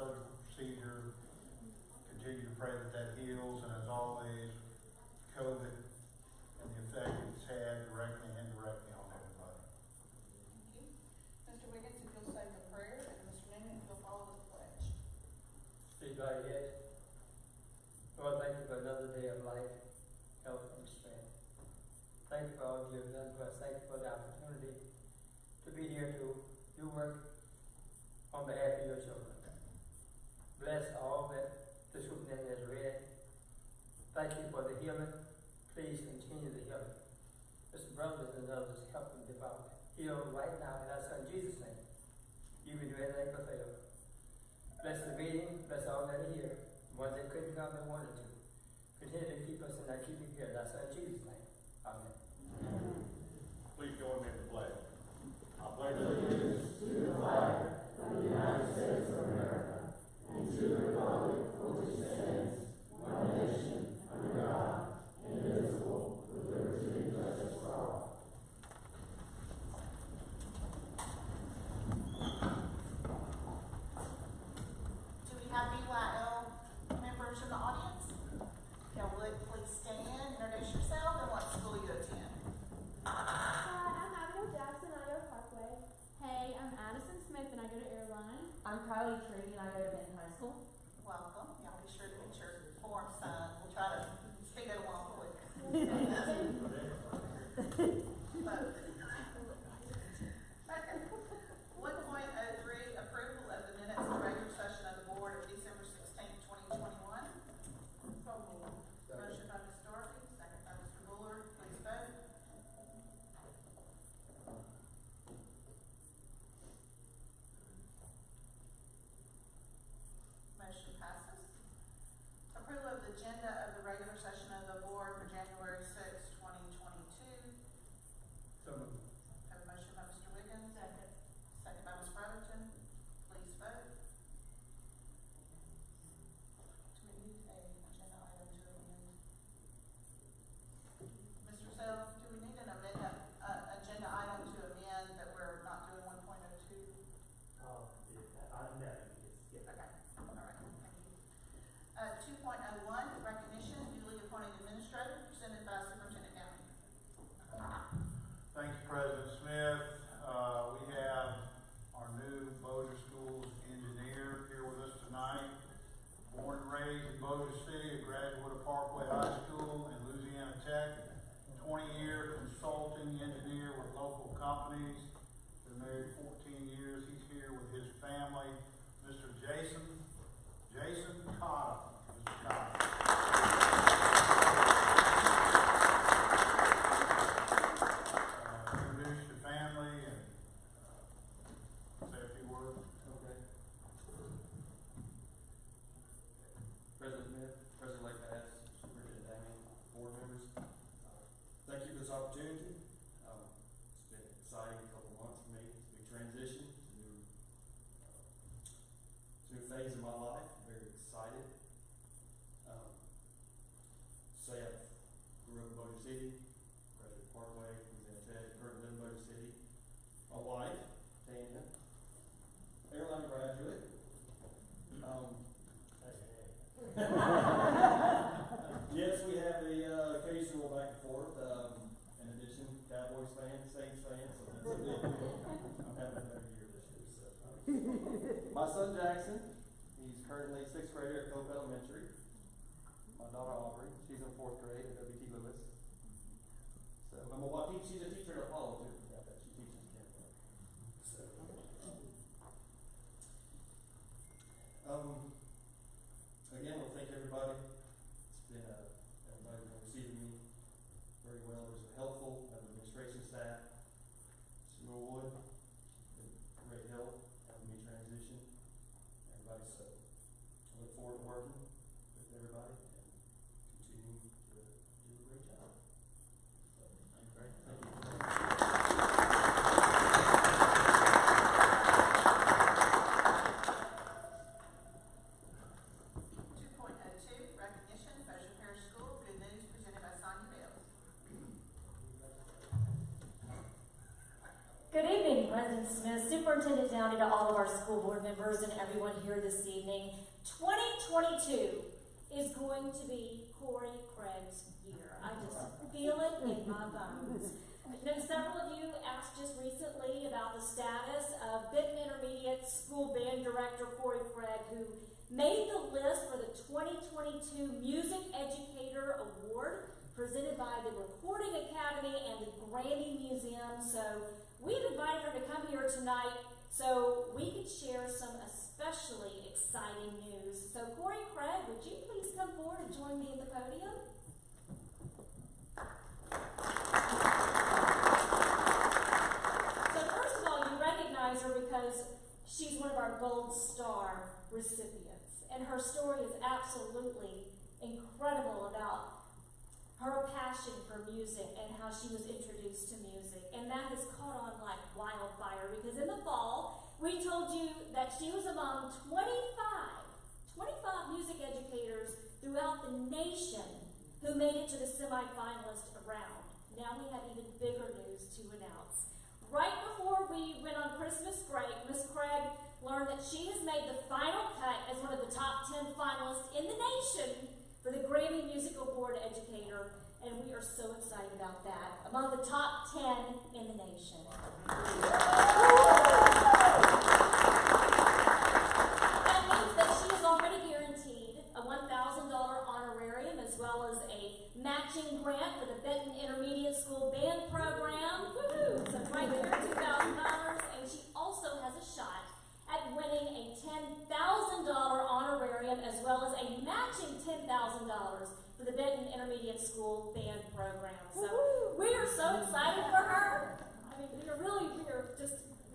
surgical procedure. Continue to pray that that heals, and as always, COVID and the effect it's had directly and indirectly on everybody. Thank you. Mr. Wiggins, if you'll say the prayer, and Mr. Newman, if you'll follow with the pledge. Please bow your head. Lord, thank you for another day of life, health, and strength. Thank you for all you have done for us. Thank you for the opportunity to be here to do work on behalf of your children. Bless all that the superintendent has read. Thank you for the healing. Please continue the healing. Mr. Brothers and others, help them develop. Heal right now in our Son Jesus' name. You can do anything but fail. Bless the meeting. Bless all that are here. The ones that couldn't come and wanted to. Continue to keep us in our keeping care in our Son Jesus' name. Amen. Please join me in the pledge. I pledge allegiance to the flag of the United States of America and to the republic for which it stands, one nation, under God, indivisible, with liberty and justice for all. Do we have BYL members in the audience? If y'all would please stand, introduce yourself, and what school you attend. Hi, I'm Abigail Jackson, I go to Parkway. Hey, I'm Addison Smith and I go to Airline. I'm Kylie Tree and I go to Benton High School. Welcome. Y'all be sure to get your form signed. We'll try to speed it along quick. Second, 1.03, approval of the minutes of the regular session of the board of December 16, 2021. So moved. Motion by Ms. Dorothy, second by Mr. Bullard. Please vote. Motion passes. Approval of the agenda of the regular session of the board for January 6, 2022. So moved. Have a motion by Mr. Wiggins. Second. Second by Ms. Brotherton. Please vote. Do we need an agenda item to amend? Mr. Self, do we need an agenda item to amend that we're not doing 1.02? Yeah. Okay, all right, thank you. 2.01, recognition, newly appointed administrator, presented by Superintendent Downey. Thank you, President Smith. We have our new Bossier Schools engineer here with us tonight. Born and raised in Bossier City, a graduate of Parkway High School and Louisiana Tech. 20-year consulting engineer with local companies. Been married 14 years. He's here with his family. Mr. Jason Cotta. Mr. Cotta. Introduce your family and say a few words. Okay. President Smith, President-elect Bass, Superintendent Damien, board members, thank you for this opportunity. It's been an exciting couple months for me. It's a big transition to new phase of my life. I'm very excited. I grew up in Bossier City, graduated Parkway, Louisiana Tech, currently live in Bossier City. My wife, Tanya, airline graduate. Yes, we have the occasional back and forth. In addition, Cowboys fan, Saints fan, so that's a big deal. I'm having a better year this year. So. My son Jackson, he's currently 6th grader at Cope Elementary. My daughter Aubrey, she's in 4th grade at WT Lewis. So, and my wife, she's a teacher at Apollo too. Yeah, she teaches kindergarten. So, again, we'll thank everybody. It's been everybody's been receiving me very well. It was helpful. The administration staff, Mr. Norwood, been great help having me transition. Everybody, so I look forward to working with everybody and continuing to do a great job. So, thank you. President Smith, Superintendent Downey, to all of our school board members and everyone here this evening. 2022 is going to be Cory Craig's year. I just feel it in my bones. Now, several of you asked just recently about the status of Benton Intermediate School Band Director Cory Craig, who made the list for the 2022 Music Educator Award presented by the Recording Academy and the Grammy Museum. So we've invited her to come here tonight so we could share some especially exciting news. So Cory Craig, would you please come forward and join me at the podium? So first of all, you recognize her because she's one of our Gold Star recipients. And her story is absolutely incredible about her passion for music and how she was introduced to music. And that has caught on like wildfire because in the fall, we told you that she was among 25 music educators throughout the nation who made it to the semifinalist round. Now we have even bigger news to announce. Right before we went on Christmas break, Ms. Craig learned that she has made the final cut as one of the top 10 finalists in the nation for the Grammy Music Award Educator, and we are so excited about that. Among the top 10 in the nation. That means that she is already guaranteed a $1,000 honorarium as well as a matching grant for the Benton Intermediate School Band Program. Woohoo! So right there, $2,000, and she also has a shot at winning a $10,000 honorarium as well as a matching $10,000 for the Benton Intermediate School Band Program. So we are so excited for her. I mean, we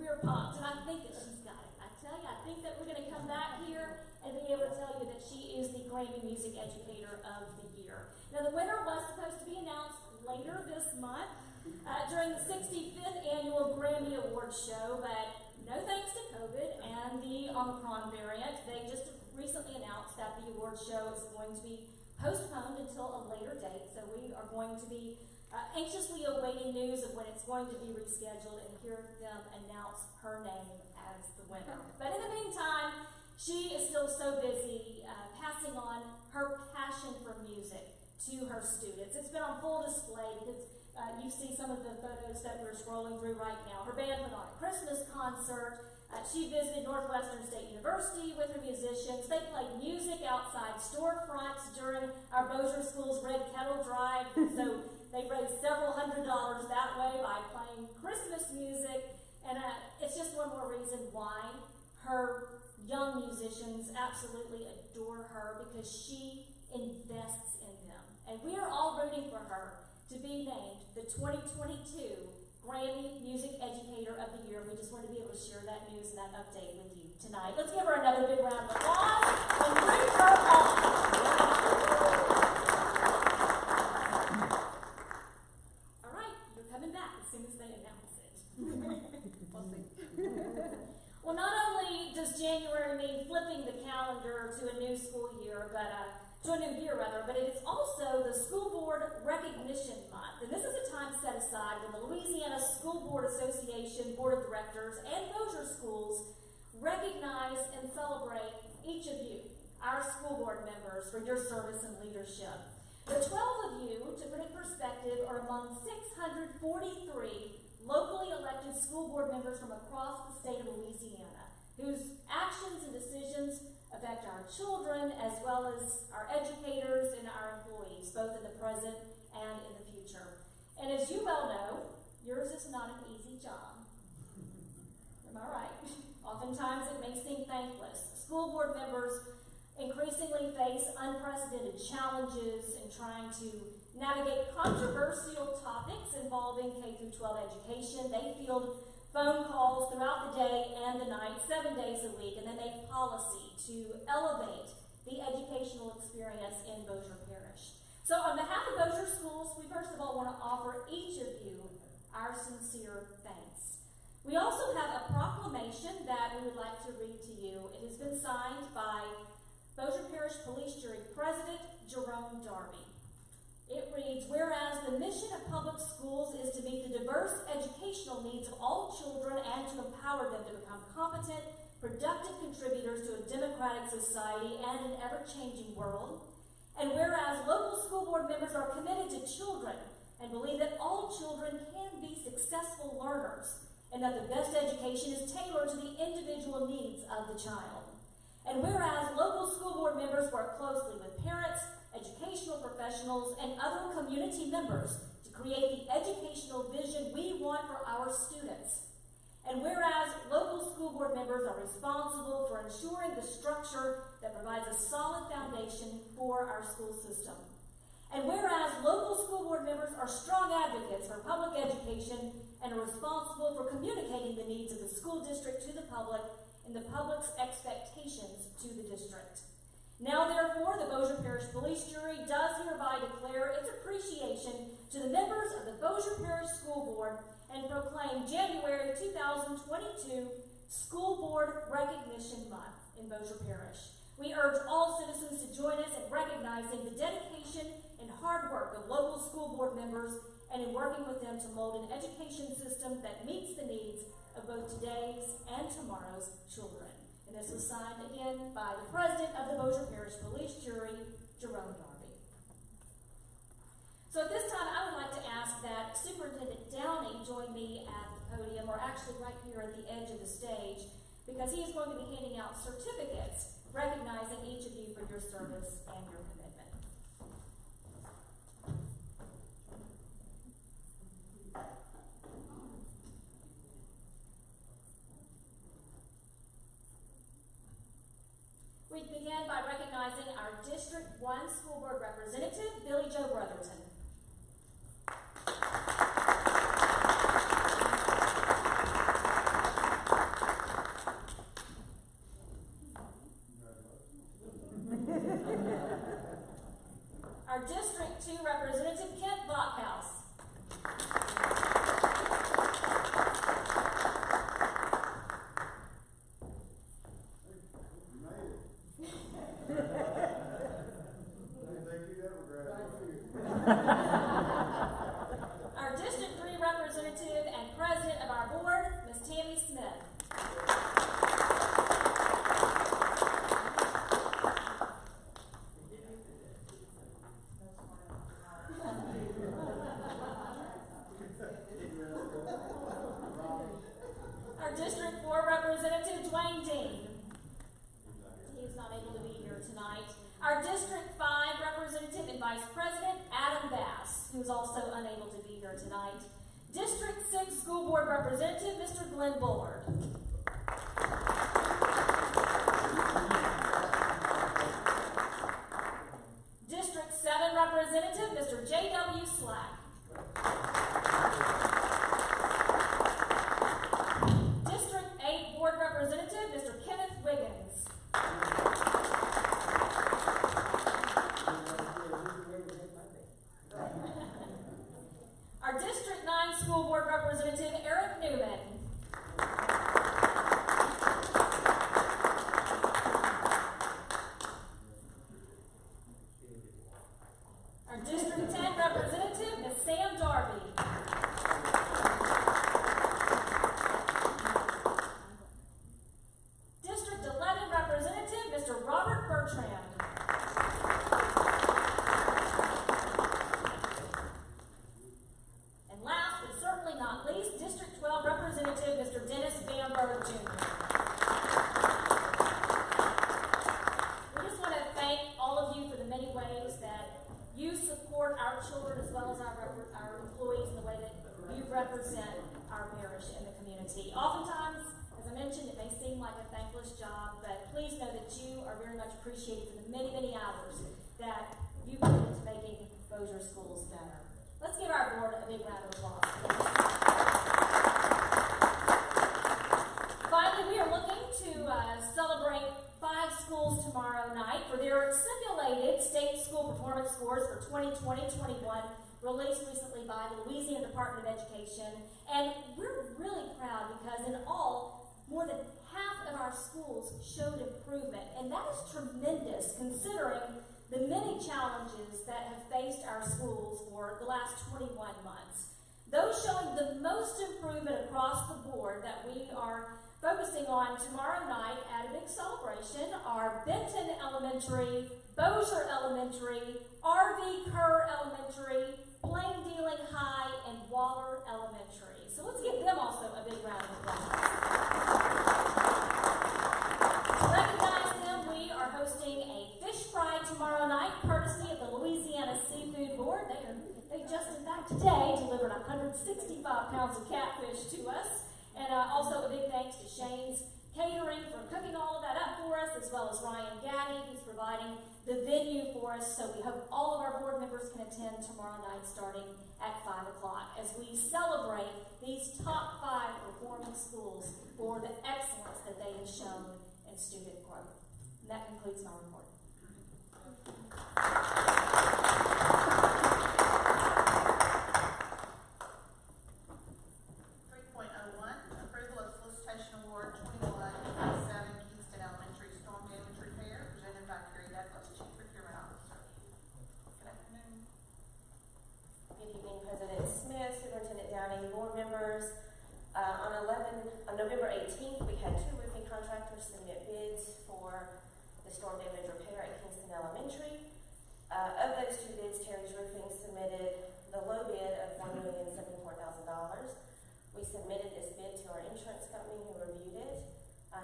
are pumped, and I think that she's got it. I tell you, I think that we're going to come back here and be able to tell you that she is the Grammy Music Educator of the Year. Now, the winner was supposed to be announced later this month during the 65th Annual Grammy Awards Show, but no thanks to COVID and the Omicron variant, they just recently announced that the awards show is going to be postponed until a later date. So we are going to be anxiously awaiting news of when it's going to be rescheduled and hear them announce her name as the winner. But in the meantime, she is still so busy passing on her passion for music to her students. It's been on full display because you see some of the photos that we're scrolling through right now. Her band put on a Christmas concert. She visited Northwestern State University with her musicians. They played music outside storefronts during our Bossier School's Red Kettle Drive. So they raised several $100s that way by playing Christmas music. And it's just one more reason why her young musicians absolutely adore her, because she invests in them. And we are all rooting for her to be named the 2022 Grammy Music Educator of the Year. We just want to be able to share that news and that update with you tonight. Let's give her another big round of applause and bring her on. All right, you're coming back as soon as they announce it. We'll see. Well, not only does January mean flipping the calendar to a new school year, but to a new year rather, but it is also the School Board Recognition Month. And this is a time set aside when the Louisiana School Board Association Board of Directors and Bossier Schools recognize and celebrate each of you, our school board members, for your service and leadership. The 12 of you, to put it in perspective, are among 643 locally elected school board members from across the state of Louisiana, whose actions and decisions affect our children as well as our educators and our employees, both in the present and in the future. And as you well know, yours is not an easy job. Am I right? Oftentimes it may seem thankless. School board members increasingly face unprecedented challenges in trying to navigate controversial topics involving K-12 education. They field phone calls throughout the day and the night, 7 days a week, and they make policy to elevate the educational experience in Bossier Parish. So on behalf of Bossier Schools, we first of all want to offer each of you our sincere thanks. We also have a proclamation that we would like to read to you. It has been signed by Bossier Parish Police Jury President Jerome Darby. It reads, whereas the mission of public schools is to meet the diverse diverse educational needs of all children and to empower them to become competent, productive contributors to a democratic society and an ever-changing world. And whereas local school board members are committed to children and believe that all children can be successful learners and that the best education is tailored to the individual needs of the child. And whereas local school board members work closely with parents, educational professionals, and other community members to create the educational vision we want for our students. And whereas local school board members are responsible for ensuring the structure that provides a solid foundation for our school system. And whereas local school board members are strong advocates for public education and are responsible for communicating the needs of the school district to the public and the public's expectations to the district. Now, therefore, the Bossier Parish Police Jury does hereby declare its appreciation to the members of the Bossier Parish School Board and proclaim January 2022 School Board Recognition Month in Bossier Parish. We urge all citizens to join us in recognizing the dedication and hard work of local school board members and in working with them to mold an education system that meets the needs of both today's and tomorrow's children. And this was signed again by the president of the Bossier Parish Police Jury, Jerome Darby. So at this time, I would like to ask that Superintendent Downey join me at the podium, or actually right here at the edge of the stage, because he is going to be handing out certificates recognizing each of you for your service and your commitment. We begin by recognizing our District 1 School Board Representative, Billy Joe Brotherton. Our District 2 Representative, Kent Blockhouse. Our District 3 Representative and President of our Board, Ms. Tammy Smith. Our District 4 Representative, Dwayne Dean. He's not able to be here tonight. Our District 5 Representative and Vice President, Adam Bass, who is also unable to be here tonight. District 6 School Board Representative, Mr. Glenn Bullard. District 7 Representative, Mr. J.W. Slack. District 8 Board Representative, Mr. Kenneth Wiggins. Our District 9 School Board Representative, Eric Newman. Our District 10 Representative, Ms. Sam Darby. District 11 Representative, Mr. Robert Bertrand. And last but certainly not least, District 12 Representative, Mr. Dennis Bamberg, Jr. We just want to thank all of you for the many ways that you support our children as well as our employees in the way that you represent our parish and the community. Oftentimes, as I mentioned, it may seem like a thankless job, but please know that you are very much appreciated for the many, many hours that you put into making Bossier schools better. Let's give our board a big round of applause. Finally, we are looking to celebrate 5 schools tomorrow night for their simulated state school performance scores for 2020-21, released recently by the Louisiana Department of Education. And we're really proud because in all, more than half of our schools showed improvement. And that is tremendous considering the many challenges that have faced our schools for the last 21 months. Those showing the most improvement across the board that we are focusing on tomorrow night at a big celebration are Benton Elementary, Bossier Elementary, R.V. Kerr Elementary, Blaine Dealing High, and Waller Elementary. So let's give them also a big round of applause. To recognize them, we are hosting a fish fry tomorrow night, courtesy of the Louisiana Seafood Board. They just, in fact, today delivered 165 pounds of catfish to us. And also a big thanks to Shane's Catering for cooking all of that up for us, as well as Ryan Gaddy, who's providing the venue for us. So we hope all of our board members can attend tomorrow night starting at 5 o'clock as we celebrate these top 5 performing schools for the excellence that they have shown in student growth. And that concludes my report. 3.01, approval of solicitation award 2157 Kingston Elementary storm damage repair, presented by Cory Craig, Chief Procurement Officer. Good afternoon. Good evening, President Smith, Superintendent Downing, board members. On November 18th, we had 2 roofing contractors submit bids for the storm damage repair at Kingston Elementary. Of those 2 bids, Terry's Roofing submitted the low bid of $1,074,000. We submitted this bid to our insurance company who reviewed it.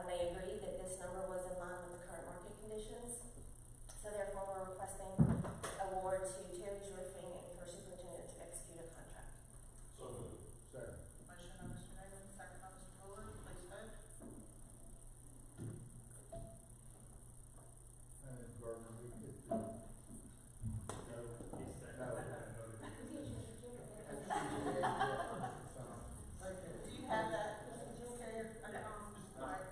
They agreed that this number was in line with the current market conditions. So therefore, we're requesting award to Terry's Roofing and for superintendent to execute a contract. So moved. Second. Motion by Mr. Newman, second by Mr. Fuller. Please vote. Gardner, we get to. Do you have that, Carrier? Okay. All right.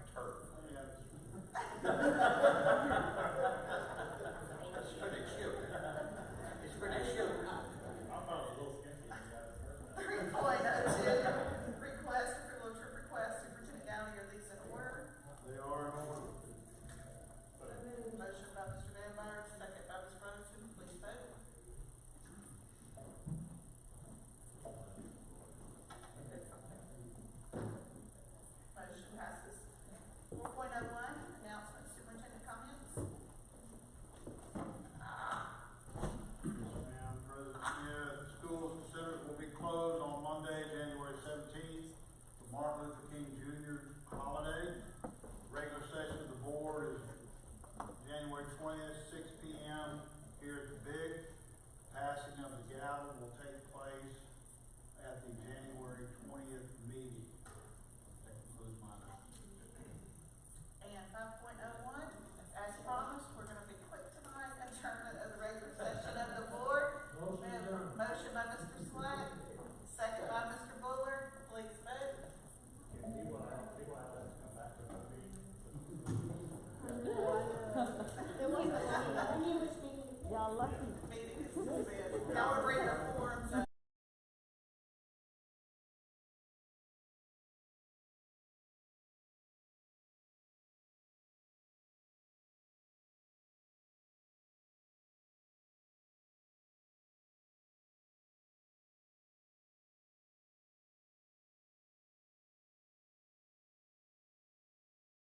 That's pretty cute. It's pretty cute. 3.02, request, approval of trip request, Superintendent Downey, are these in order? They are in order. Motion by Mr. Van Meyer, second by Ms. Brotherton, please vote. Motion passes. 4.01, announcement, superintendent comments. Ma'am, President Smith, schools and centers will be closed on Monday, January 17th, for Martin Luther King Jr. holiday. Regular session of the board is January 20th, 6 p.m. here at the Big. Passing of the gavel will take place at the January 20th meeting. That concludes my announcement. And 5.01, as promised, we're gonna be quick tonight, adjournment of the regular session of the board. Motion by Mr. Slack, second by Mr. Buller, please vote. Y'all lucky. Meeting is suspended. Y'all agree to